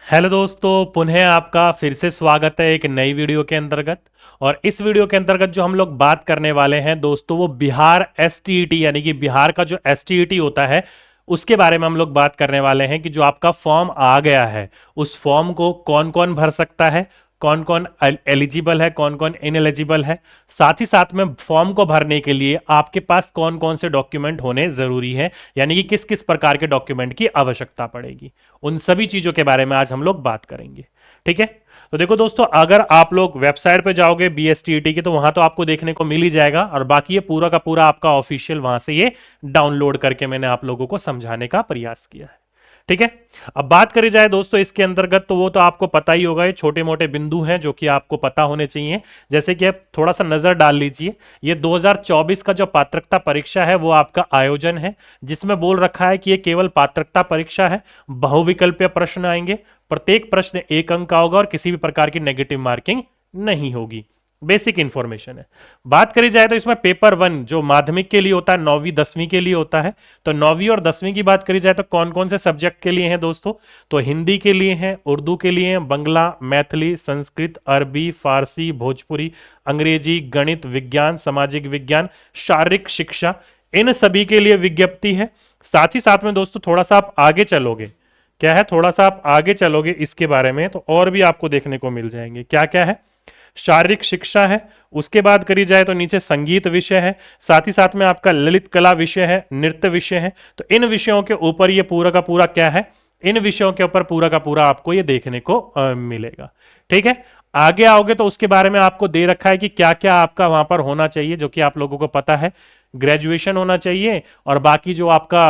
Hello दोस्तों, पुनः आपका फिर से स्वागत है एक नई वीडियो के अंतर्गत। और इस वीडियो के अंतर्गत जो हम लोग बात करने वाले हैं दोस्तों, वो बिहार एसटीईटी यानी कि बिहार का जो एसटीईटी होता है उसके बारे में हम लोग बात करने वाले हैं कि जो आपका फॉर्म आ गया है उस फॉर्म को कौन कौन भर सकता है, कौन कौन एलिजिबल है, कौन कौन इनएलिजिबल है। साथ ही साथ में फॉर्म को भरने के लिए आपके पास कौन कौन से डॉक्यूमेंट होने जरूरी है, यानी कि किस किस प्रकार के डॉक्यूमेंट की आवश्यकता पड़ेगी, उन सभी चीजों के बारे में आज हम लोग बात करेंगे। ठीक है, तो देखो दोस्तों, अगर आप लोग वेबसाइट पे जाओगे बीएसटीईटी की तो वहां तो आपको देखने को मिल ही जाएगा, और बाकी ये पूरा का पूरा आपका ऑफिशियल वहां से ये डाउनलोड करके मैंने आप लोगों को समझाने का प्रयास किया है। ठीक है, अब बात करी जाए दोस्तों इसके अंतर्गत, तो वो तो आपको पता ही होगा, ये छोटे मोटे बिंदु हैं जो कि आपको पता होने चाहिए। जैसे कि आप थोड़ा सा नजर डाल लीजिए, ये 2024 का जो पात्रता परीक्षा है वो आपका आयोजन है, जिसमें बोल रखा है कि ये केवल पात्रता परीक्षा है। बहुविकल्पीय प्रश्न आएंगे, प्रत्येक प्रश्न 1 अंक का होगा और किसी भी प्रकार की नेगेटिव मार्किंग नहीं होगी। बेसिक इंफॉर्मेशन है। बात करी जाए तो इसमें पेपर 1 जो माध्यमिक के लिए होता है, 9वीं 10वीं के लिए होता है। तो 9वीं और 10वीं की बात करी जाए तो कौन कौन से सब्जेक्ट के लिए हैं दोस्तों, तो हिंदी के लिए हैं, उर्दू के लिए हैं, बंगला, मैथिली, संस्कृत, अरबी, फारसी, भोजपुरी, अंग्रेजी, गणित, विज्ञान, सामाजिक विज्ञान, शारीरिक शिक्षा, इन सभी के लिए विज्ञप्ति है। साथ ही साथ में दोस्तों थोड़ा सा आप आगे चलोगे, क्या है, थोड़ा सा आप आगे चलोगे इसके बारे में तो और भी आपको देखने को मिल जाएंगे। क्या क्या है, शारीरिक शिक्षा है, उसके बाद करी जाए तो नीचे संगीत विषय है, साथ ही साथ में आपका ललित कला विषय है, नृत्य विषय है। तो इन विषयों के ऊपर ये पूरा का पूरा क्या है, इन विषयों के ऊपर पूरा का पूरा आपको ये देखने को मिलेगा। ठीक है, आगे आओगे तो उसके बारे में आपको दे रखा है कि क्या क्या आपका वहां पर होना चाहिए, जो कि आप लोगों को पता है। ग्रेजुएशन होना चाहिए, और बाकी जो आपका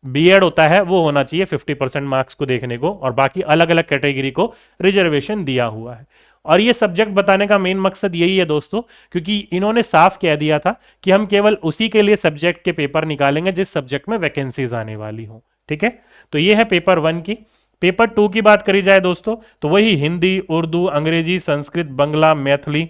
बीएड होता है वो होना चाहिए 50% मार्क्स को देखने को, और बाकी अलग अलग कैटेगरी को रिजर्वेशन दिया हुआ है। और ये सब्जेक्ट बताने का मेन मकसद यही है दोस्तों, क्योंकि इन्होंने साफ कह दिया था कि हम केवल उसी के लिए सब्जेक्ट के पेपर निकालेंगे जिस सब्जेक्ट में वैकेंसीज आने वाली हो। ठीक है, तो ये है पेपर 1 की। पेपर 2 की बात करी जाए दोस्तों तो वही हिंदी, उर्दू, अंग्रेजी, संस्कृत, बंगला, मैथिली,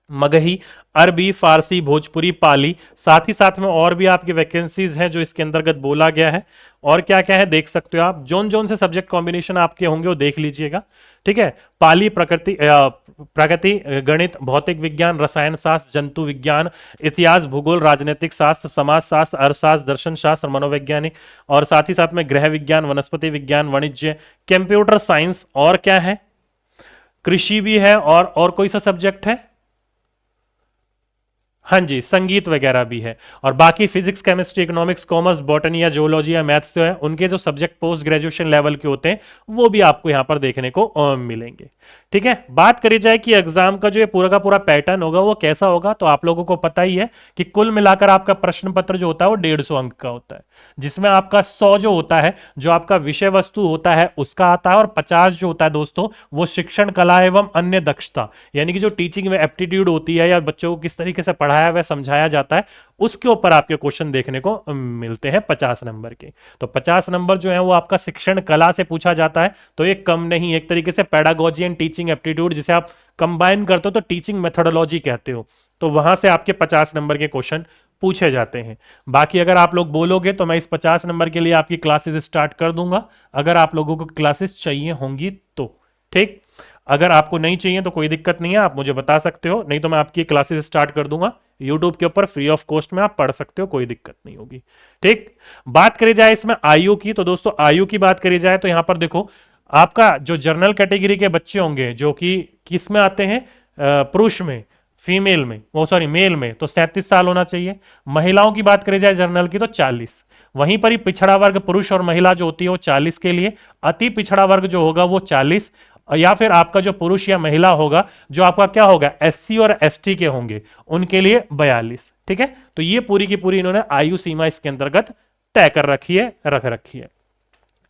मगही, अरबी, फारसी, भोजपुरी, पाली, साथ ही साथ में और भी आपकी वैकेंसीज हैं जो इसके अंतर्गत बोला गया है। और क्या क्या है देख सकते हो आप, जोन जोन से सब्जेक्ट कॉम्बिनेशन आपके होंगे वो देख लीजिएगा। ठीक है, पाली, प्रकृति, गणित, भौतिक विज्ञान, रसायन शास्त्र, जंतु विज्ञान, इतिहास, भूगोल, राजनीतिक शास्त्र, समाज शास्त्र, अर्थशास्त्र, दर्शन शास्त्र, मनोवैज्ञानिक, और साथ ही साथ में गृह विज्ञान, वनस्पति विज्ञान, वाणिज्य, कंप्यूटर साइंस, और क्या है, कृषि भी है, और कोई सा सब्जेक्ट है, हाँ जी, संगीत वगैरह भी है। और बाकी physics, chemistry, economics, commerce, botany या जोलॉजी या मैथ्स जो है उनके जो सब्जेक्ट पोस्ट ग्रेजुएशन लेवल के होते हैं वो भी आपको यहां पर देखने को मिलेंगे। ठीक है, बात करी जाए कि एग्जाम का जो ये पूरा का पूरा पैटर्न होगा वो कैसा होगा, तो आप लोगों को पता ही है कि कुल मिलाकर आपका प्रश्न पत्र जो होता है वो 150 अंक का होता है, जिसमें आपका 100 जो होता है जो आपका विषय वस्तु होता है उसका आता है, और 50 जो होता है दोस्तों वो शिक्षण कला एवं अन्य दक्षता, यानी कि जो टीचिंग में एप्टीट्यूड होती है या बच्चों को किस तरीके से पढ़ाया व समझाया जाता है उसके ऊपर आपके क्वेश्चन देखने को मिलते हैं 50 नंबर के। तो 50 नंबर जो है वो आपका शिक्षण कला से पूछा जाता है, तो ये कम नहीं, एक तरीके से पेडागोजी एंड टीचिंग एप्टीट्यूड जिसे आप कंबाइन करते हो तो टीचिंग मेथोडोलॉजी कहते हो, तो वहां से आपके 50 नंबर के क्वेश्चन पूछे जाते हैं। बाकी अगर आप लोग बोलोगे तो मैं इस 50 नंबर के लिए आपकी क्लासेस स्टार्ट कर दूंगा, अगर आप लोगों को क्लासेस चाहिए होंगी तो। ठीक, अगर आपको नहीं चाहिए तो कोई दिक्कत नहीं है, आप मुझे बता सकते हो, नहीं तो मैं आपकी क्लासेस स्टार्ट कर दूंगा यूट्यूब के ऊपर फ्री ऑफ कॉस्ट में, आप पढ़ सकते हो, कोई दिक्कत नहीं होगी। ठीक, बात करी जाए इसमें आयु की, तो दोस्तों आयु की बात करी जाए तो यहां पर देखो आपका जो जनरल कैटेगरी के बच्चे होंगे जो कि किस में आते हैं, पुरुष में, फीमेल में, वो सॉरी मेल में, तो 37 साल होना चाहिए। महिलाओं की बात करी जाए जनरल की तो 40। वहीं पर ही पिछड़ा वर्ग पुरुष और महिला जो होती है वो 40 के लिए, अति पिछड़ा वर्ग जो होगा वो 40, या फिर आपका जो पुरुष या महिला होगा जो आपका क्या होगा एससी और एसटी के होंगे उनके लिए 42। ठीक है, तो ये पूरी की पूरी इन्होंने आयु सीमा इसके अंतर्गत तय कर रखी है, रख रखी है।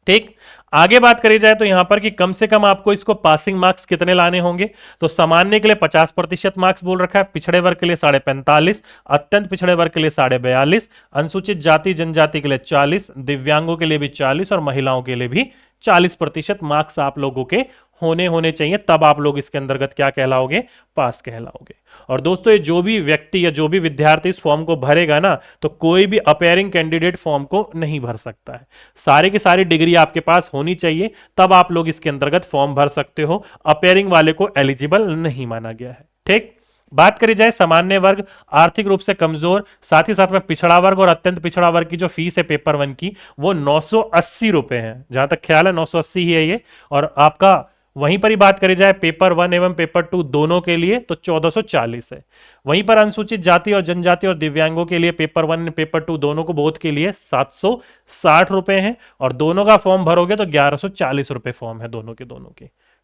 ठीक, आगे बात करी जाए तो यहां पर कि कम से कम आपको इसको पासिंग मार्क्स कितने लाने होंगे, तो सामान्य के लिए 50% मार्क्स बोल रखा है, पिछड़े वर्ग के लिए 45.5, अत्यंत पिछड़े वर्ग के लिए 42.5, अनुसूचित जाति जनजाति के लिए 40, दिव्यांगों के लिए भी 40 और महिलाओं के लिए भी 40% मार्क्स आप लोगों के होने होने चाहिए, तब आप लोग इसके अंतर्गत क्या कहलाओगे, पास कहलाओगे। और दोस्तों ये जो भी व्यक्ति या जो भी विद्यार्थी इस फॉर्म को भरेगा ना, तो कोई भी अपेयरिंग कैंडिडेट फॉर्म को नहीं भर सकता है। सारे की सारी डिग्री आपके पास होनी चाहिए, तब आप लोग इसके अंतर्गत फॉर्म भर सकते हो। अपेयरिंग वाले को एलिजिबल नहीं माना गया है। ठीक, बात करी जाए सामान्य वर्ग, आर्थिक रूप से कमजोर, साथ ही साथ में पिछड़ा वर्ग और अत्यंत पिछड़ा वर्ग की जो फीस है पेपर वन की, वो 980 रुपए है, जहां तक ख्याल है 980 ही है ये। और आपका वहीं पर ही बात करी जाए पेपर वन एवं पेपर टू दोनों के लिए तो 1440 है। वहीं पर अनुसूचित जाति और जनजाति और दिव्यांगों के लिए पेपर वन पेपर टू दोनों को बोथ के लिए 760 रुपए हैं, और दोनों का फॉर्म भरोगे तो 1140 रुपए फॉर्म है दोनों के।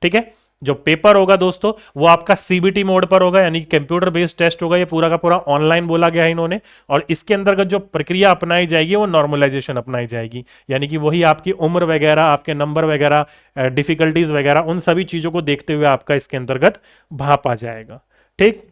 ठीक है, जो पेपर होगा दोस्तों वो आपका सीबीटी मोड पर होगा, यानी कंप्यूटर बेस्ड टेस्ट होगा। ये पूरा का पूरा ऑनलाइन बोला गया है इन्होंने। और इसके अंतर्गत जो प्रक्रिया अपनाई जाएगी वो नॉर्मलाइजेशन अपनाई जाएगी, यानी कि वही आपकी उम्र वगैरह, आपके नंबर वगैरह, डिफिकल्टीज वगैरह, उन सभी चीजों को देखते हुए आपका इसके अंतर्गत भापा जाएगा। ठीक,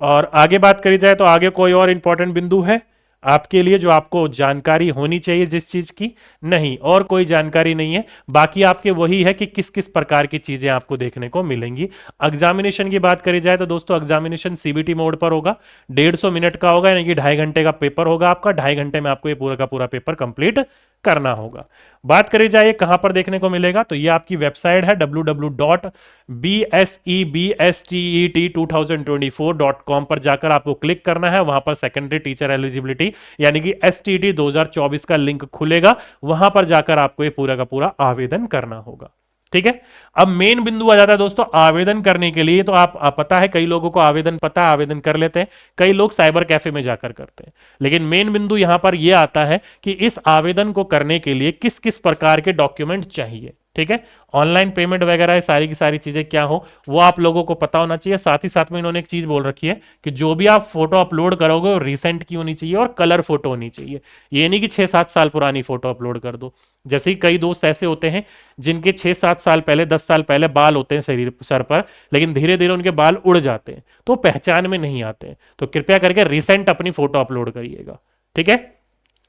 और आगे बात करी जाए तो आगे कोई और इंपॉर्टेंट बिंदु है आपके लिए जो आपको जानकारी होनी चाहिए जिस चीज की? नहीं, और कोई जानकारी नहीं है। बाकी आपके वही है कि किस किस प्रकार की चीजें आपको देखने को मिलेंगी। एग्जामिनेशन की बात करी जाए तो दोस्तों एग्जामिनेशन सीबीटी मोड पर होगा, 150 मिनट का होगा, यानी कि 2.5 घंटे का पेपर होगा आपका। 2.5 घंटे में आपको ये पूरा का पूरा पेपर कंप्लीट करना होगा। बात करी जाए कहां पर देखने को मिलेगा, तो ये आपकी वेबसाइट है www.bsebstet2024.com पर जाकर आपको क्लिक करना है। वहां पर सेकेंडरी टीचर एलिजिबिलिटी यानी कि एसटीटी 2024 का लिंक खुलेगा, वहां पर जाकर आपको ये पूरा का पूरा आवेदन करना होगा। ठीक है, अब मेन बिंदु आ जाता है दोस्तों आवेदन करने के लिए। तो आप पता है कई लोगों को आवेदन पता है, आवेदन कर लेते हैं, कई लोग साइबर कैफे में जाकर करते हैं। लेकिन मेन बिंदु यहां पर यह आता है कि इस आवेदन को करने के लिए किस किस प्रकार के डॉक्यूमेंट चाहिए। ठीक है, ऑनलाइन पेमेंट वगैरह सारी की सारी चीजें क्या हो वो आप लोगों को पता होना चाहिए। साथ ही साथ में इन्होंने एक चीज बोल रखी है कि जो भी आप फोटो अपलोड करोगे वो रिसेंट की होनी चाहिए और कलर फोटो होनी चाहिए। ये नहीं कि 6-7 साल पुरानी फोटो अपलोड कर दो। जैसे ही कई दोस्त ऐसे होते हैं जिनके 6-7 साल पहले, 10 साल पहले बाल होते हैं शरीर सर पर, लेकिन धीरे धीरे उनके बाल उड़ जाते हैं तो पहचान में नहीं आते हैं। तो कृपया करके रिसेंट अपनी फोटो अपलोड करिएगा। ठीक है,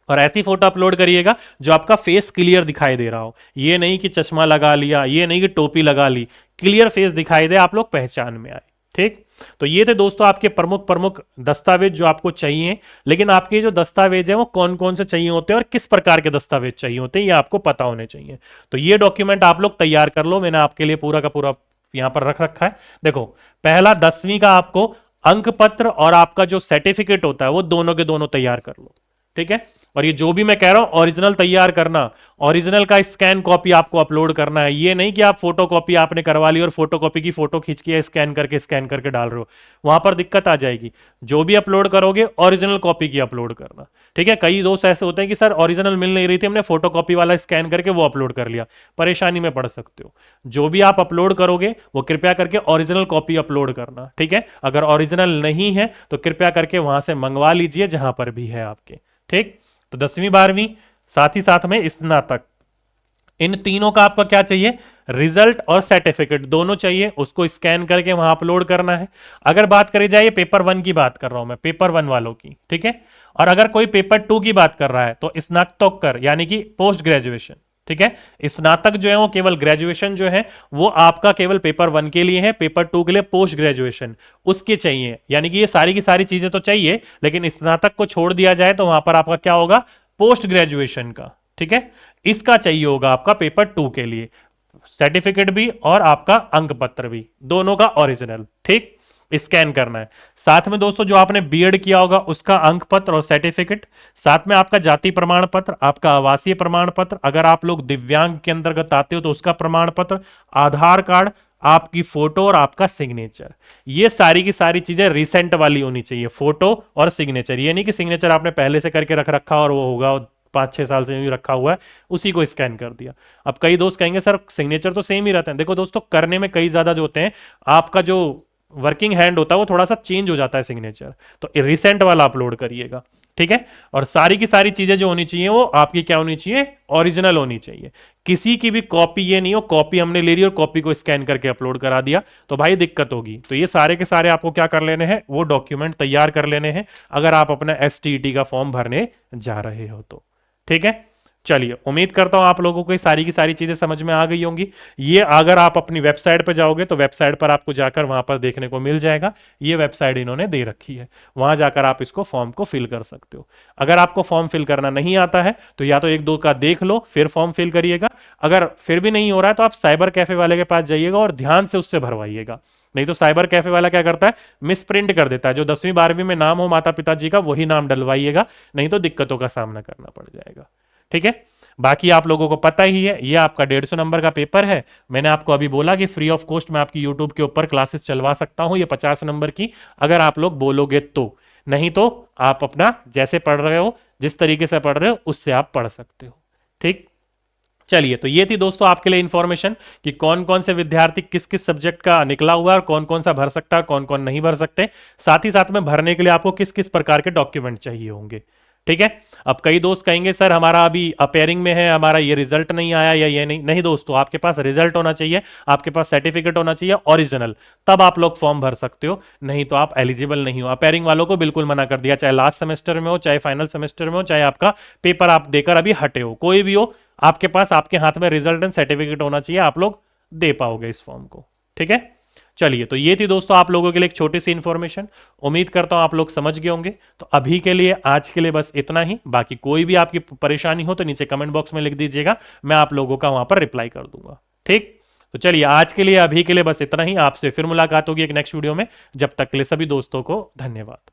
और ऐसी फोटो अपलोड करिएगा जो आपका फेस क्लियर दिखाई दे रहा हो। ये नहीं कि चश्मा लगा लिया, ये नहीं कि टोपी लगा ली, क्लियर फेस दिखाई दे, आप लोग पहचान में आए। ठीक, तो ये थे दोस्तों आपके प्रमुख दस्तावेज जो आपको चाहिए। लेकिन आपके जो दस्तावेज है वो कौन कौन से चाहिए होते हैं और किस प्रकार के दस्तावेज चाहिए होते हैं ये आपको पता होने चाहिए। तो ये डॉक्यूमेंट आप लोग तैयार कर लो, मैंने आपके लिए पूरा का पूरा यहां पर रख रखा है। देखो, पहला 10वीं का आपको अंक पत्र और आपका जो सर्टिफिकेट होता है वो दोनों के दोनों तैयार कर लो। ठीक है, और ये जो भी मैं कह रहा हूं ओरिजिनल तैयार करना, ओरिजिनल का स्कैन कॉपी आपको अपलोड करना है। ये नहीं कि आप फोटो कॉपी आपने करवा ली और फोटो कॉपी की फोटो खींच के स्कैन करके डाल रहे हो, वहां पर दिक्कत आ जाएगी। जो भी अपलोड करोगे ओरिजिनल कॉपी की अपलोड करना। ठीक है, कई दोस्त ऐसे होते हैं कि सर ओरिजिनल मिल नहीं रही थी, हमने फोटो कॉपी वाला स्कैन करके वो अपलोड कर लिया, परेशानी में पड़ सकते हो। जो भी आप अपलोड करोगे वो कृपया करके ओरिजिनल कॉपी अपलोड करना। ठीक है, अगर ओरिजिनल नहीं है तो कृपया करके वहां से मंगवा लीजिए जहां पर भी है आपके। ठीक, तो 10वीं 12वीं साथ ही साथ में स्नातक, इन तीनों का आपका क्या चाहिए? रिजल्ट और सर्टिफिकेट दोनों चाहिए, उसको स्कैन करके वहां अपलोड करना है। अगर बात करी जाए पेपर वन की बात कर रहा हूं मैं, पेपर वन वालों की। ठीक है, और अगर कोई पेपर टू की बात कर रहा है तो स्नातकोत्तर यानी कि पोस्ट ग्रेजुएशन। ठीक है, स्नातक जो है वो केवल ग्रेजुएशन जो है वो आपका केवल पेपर वन के लिए है, पेपर टू के लिए पोस्ट ग्रेजुएशन उसके चाहिए। यानी कि ये सारी की सारी चीजें तो चाहिए, लेकिन स्नातक को छोड़ दिया जाए तो वहां पर आपका क्या होगा? पोस्ट ग्रेजुएशन का। ठीक है, इसका चाहिए होगा आपका पेपर टू के लिए, सर्टिफिकेट भी और आपका अंक पत्र भी, दोनों का ओरिजिनल। ठीक, स्कैन करना है। साथ में दोस्तों जो आपने बीएड किया होगा उसका अंक पत्र और सर्टिफिकेट, साथ में आपका जाति प्रमाण पत्र, आपका आवासीय प्रमाण पत्र, अगर आप लोग दिव्यांग के अंतर्गत आते हो तो उसका प्रमाण पत्र, आधार कार्ड, आपकी फोटो और आपका सिग्नेचर। ये सारी की सारी चीजें रिसेंट वाली होनी चाहिए, फोटो और सिग्नेचर। ये नहीं कि सिग्नेचर आपने पहले से करके रख रखा और वो होगा 5-6 साल से भी रखा हुआ है उसी को स्कैन कर दिया। अब कई दोस्त कहेंगे सर सिग्नेचर तो सेम ही रहते हैं। देखो दोस्तों, करने में कई ज्यादा जो होते हैं, आपका जो वर्किंग हैंड होता है वो थोड़ा सा चेंज हो जाता है सिग्नेचर, तो रिसेंट वाला अपलोड करिएगा। ठीक है, और सारी की सारी चीजें जो होनी चाहिए वो आपकी क्या होनी चाहिए? ओरिजिनल होनी चाहिए। किसी की भी कॉपी ये नहीं हो कॉपी हमने ले ली और कॉपी को स्कैन करके अपलोड करा दिया तो भाई दिक्कत होगी। तो ये सारे के सारे आपको क्या कर लेने हैं? वो डॉक्यूमेंट तैयार कर लेने हैं अगर आप अपना एसटीईटी का फॉर्म भरने जा रहे हो तो। ठीक है, चलिए, उम्मीद करता हूं आप लोगों को ये सारी की सारी चीजें समझ में आ गई होंगी। ये अगर आप अपनी वेबसाइट पर जाओगे तो वेबसाइट पर आपको जाकर वहां पर देखने को मिल जाएगा। ये वेबसाइट इन्होंने दे रखी है, वहां जाकर आप इसको फॉर्म को फिल कर सकते हो। अगर आपको फॉर्म फिल करना नहीं आता है तो या तो एक दो का देख लो फिर फॉर्म फिल करिएगा। अगर फिर भी नहीं हो रहा है तो आप साइबर कैफे वाले के पास जाइएगा और ध्यान से उससे भरवाइएगा। नहीं तो साइबर कैफे वाला क्या करता है, मिस प्रिंट कर देता है। जो 10वीं 12वीं में नाम हो माता पिता जी का वही नाम डलवाइएगा, नहीं तो दिक्कतों का सामना करना पड़ जाएगा। ठीक है, बाकी आप लोगों को पता ही है ये आपका 150 नंबर का पेपर है। मैंने आपको अभी बोला कि फ्री ऑफ कॉस्ट मैं आपकी यूट्यूब के ऊपर क्लासेस चलवा सकता हूं, ये 50 नंबर की, अगर आप लोग बोलोगे तो। नहीं तो आप अपना जैसे पढ़ रहे हो, जिस तरीके से पढ़ रहे हो उससे आप पढ़ सकते हो। ठीक, चलिए, तो ये थी दोस्तों आपके लिए इंफॉर्मेशन कि कौन कौन से विद्यार्थी किस किस सब्जेक्ट का निकला हुआ है और कौन कौन सा भर सकता है, कौन कौन नहीं भर सकते। साथ ही साथ में भरने के लिए आपको किस किस प्रकार के डॉक्यूमेंट चाहिए होंगे। ठीक है, अब कई दोस्त कहेंगे सर हमारा अभी अपेयरिंग में है, हमारा ये रिजल्ट नहीं आया या ये नहीं। नहीं दोस्तों, आपके पास रिजल्ट होना चाहिए, आपके पास सर्टिफिकेट होना चाहिए ओरिजिनल, तब आप लोग फॉर्म भर सकते हो, नहीं तो आप एलिजिबल नहीं हो। अपेयरिंग वालों को बिल्कुल मना कर दिया, चाहे लास्ट सेमेस्टर में हो, चाहे फाइनल सेमेस्टर में हो, चाहे आपका पेपर आप देकर अभी हटे हो, कोई भी हो, आपके पास आपके हाथ में रिजल्ट एंड सर्टिफिकेट होना चाहिए, आप लोग दे पाओगे इस फॉर्म को। ठीक है, चलिए, तो ये थी दोस्तों आप लोगों के लिए एक छोटी सी इंफॉर्मेशन। उम्मीद करता हूं आप लोग समझ गए होंगे। तो अभी के लिए, आज के लिए बस इतना ही। बाकी कोई भी आपकी परेशानी हो तो नीचे कमेंट बॉक्स में लिख दीजिएगा, मैं आप लोगों का वहां पर रिप्लाई कर दूंगा। ठीक, तो चलिए, आज के लिए, अभी के लिए बस इतना ही। आपसे फिर मुलाकात होगी एक नेक्स्ट वीडियो में। जब तक के लिए सभी दोस्तों को धन्यवाद।